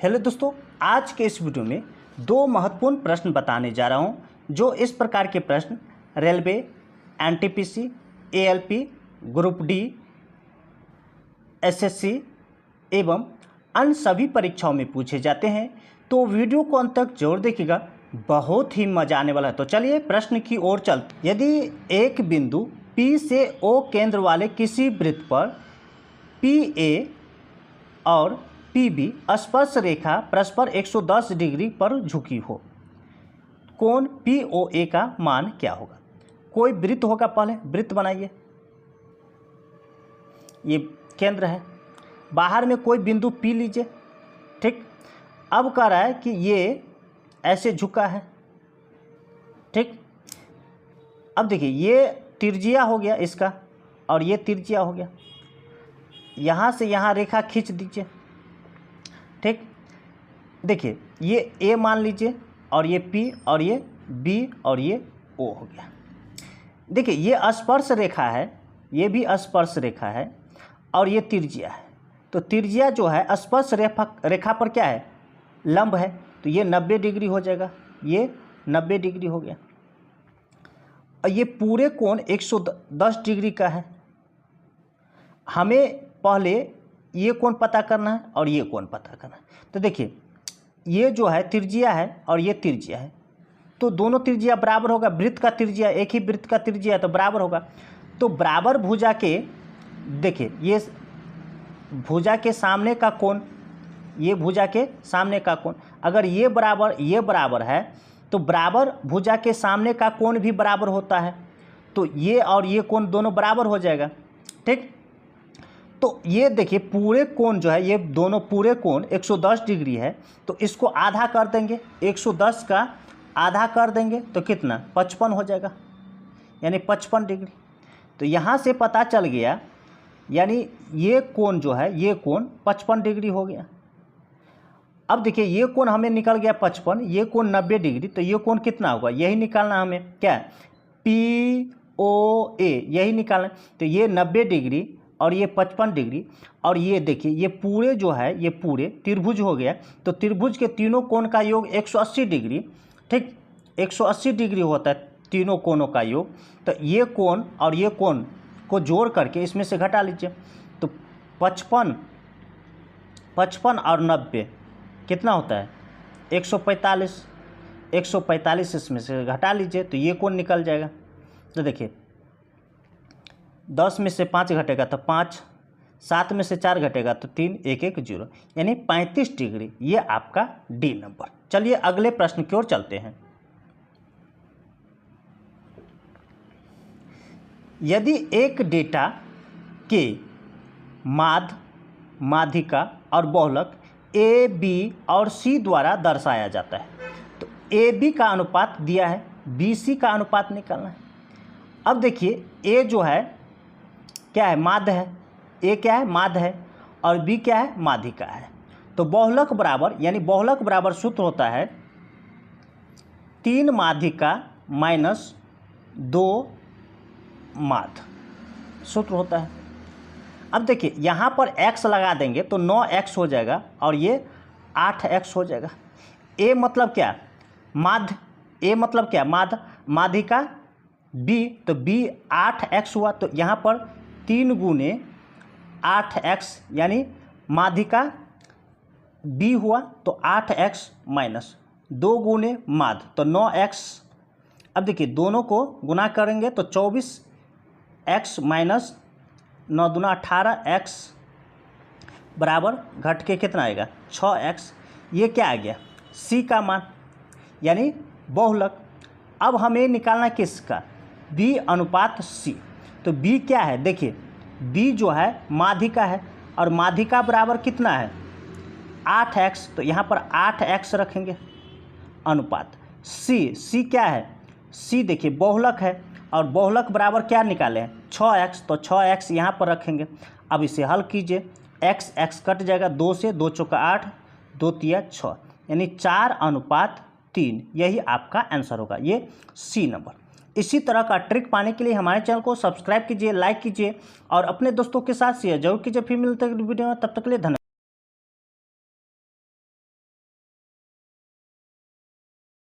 Hello दोस्तों, आज के इस वीडियो में दो महत्वपूर्ण प्रश्न बताने जा रहा हूं, जो इस प्रकार के प्रश्न railway, NTPC, ALP, group D, SSC एवं अन्य सभी परीक्षाओं में पूछे जाते हैं। तो वीडियो को अंत तक जरूर देखिएगा, बहुत ही मजा आने वाला है। तो चलिए प्रश्न की ओर चलते। यदि एक बिंदु P से O केंद्र वाले किसी वृत्त पर PA और PB स्पर्श रेखा परस्पर 110 डिग्री पर झुकी हो, कोण POA का मान क्या होगा? कोई वृत्त होगा, पहले वृत्त बनाइए। ये केंद्र है, बाहर में कोई बिंदु P लीजिए, ठीक। अब कह रहा है कि ये ऐसे झुका है, ठीक। अब देखिए, ये त्रिज्या हो गया इसका और ये त्रिज्या हो गया। यहाँ से यहाँ रेखा खींच दीजिए, ठीक। देखिए, ये A मान लीजिए और ये P और ये B और ये O हो गया। देखिए, ये स्पर्श रेखा है, ये भी स्पर्श रेखा है और ये त्रिज्या है। तो त्रिज्या जो है स्पर्श रेखा पर क्या है? लंब है। तो ये 90 डिग्री हो जाएगा, ये 90 डिग्री हो गया। और ये पूरे कोण 110 डिग्री का है। हमें पहले ये कोण पता करना है और ये कोण पता करना है। तो देखिए, ये जो है त्रिज्या है और ये त्रिज्या है, तो दोनों त्रिज्या बराबर होगा। वृत्त का त्रिज्या, एक ही वृत्त का त्रिज्या है तो बराबर होगा। तो बराबर भुजा के, देखिए ये भुजा के सामने का कोण, ये भुजा के सामने का कोण, अगर ये बराबर है तो बराबर भुजा के सामने का कोण भी बराबर होता है। तो ये और ये कोण दोनों बराबर हो जाएगा, ठीक। तो ये देखिए, पूरे कोण जो है, ये दोनों पूरे कोण 110 डिग्री है। तो इसको आधा कर देंगे, 110 का आधा कर देंगे तो कितना? 55 हो जाएगा, यानी 55 डिग्री। तो यहाँ से पता चल गया, यानी ये कोण जो है, ये कोण 55 डिग्री हो गया। अब देखिए, ये कोण हमें निकल गया 55, ये कोण 90 डिग्री। तो ये कोण कितना होगा? यही निकालना हमें, क्या? POA, यही निकालना। तो ये 90 डिग्री और ये 55 डिग्री और ये देखिए, ये पूरे जो है, ये पूरे त्रिभुज हो गया। तो त्रिभुज के तीनों कोण का योग 180 डिग्री, ठीक। 180 डिग्री होता है तीनों कोणों का योग। तो ये कोण और ये कोण को जोड़ करके इसमें से घटा लीजिए। तो 55 और 90 कितना होता है? 145। 145 इसमें से घटा लीजिए तो ये कोण निकल जाएगा। तो देखिए, 10 में से 5 घटेगा तो 5, 7 में से 4 घटेगा तो 3, 1 1 0, यानी 35 डिग्री। ये आपका डी नंबर। चलिए अगले प्रश्न की ओर चलते हैं। यदि एक डेटा के माध्य, माध्यिका और बहुलक ए, बी और सी द्वारा दर्शाया जाता है, तो ए बी का अनुपात दिया है, बी सी का अनुपात निकालना है। अब देखिए, ए जो है क्या है? माध्य है। ए क्या है? माध्य है। और बी क्या है? माध्यिका है। तो बहुलक बराबर, यानी बहुलक बराबर सूत्र होता है 3 माध्यिका माइनस 2 माध्य, सूत्र होता है। अब देखिए, यहाँ पर x लगा देंगे तो 9x हो जाएगा और ये 8x हो जाएगा। ए मतलब क्या? माध्य। ए मतलब क्या? माध्य। माध्यिका बी, तो बी 8x हुआ। तो यहाँ पर 3 गुने 8x, यानी माध्यिका बी हुआ तो 8x माइनस 2 गुने माध्य तो 9x। अब देखिए, दोनों को गुना करेंगे तो 24x माइनस 9 दूना 18x बराबर घट के कितना आएगा? 6x। ये क्या आ गया? सी का मान, यानी बहुलक। अब हमें निकालना किसका? बी अनुपात सी। तो बी क्या है? देखिए, बी जो है माध्यिका है और माध्यिका बराबर कितना है? 8x। तो यहाँ पर 8x रखेंगे अनुपात सी। सी क्या है? सी देखिए बहुलक है और बहुलक बराबर क्या निकाले हैं? 6x। तो 6x यहाँ पर रखेंगे। अब इसे हल कीजिए, x कट जाएगा, 2 से 2 चौका 8, 2 तिया 6, यानी 4:3। यही आपका आंसर होगा, ये सी नंबर। इसी तरह का ट्रिक पाने के लिए हमारे चैनल को सब्सक्राइब कीजिए, लाइक कीजिए और अपने दोस्तों के साथ शेयर जरूर कीजिए। फिर मिलते हैं वीडियो में, तब तक के लिए धन्यवाद।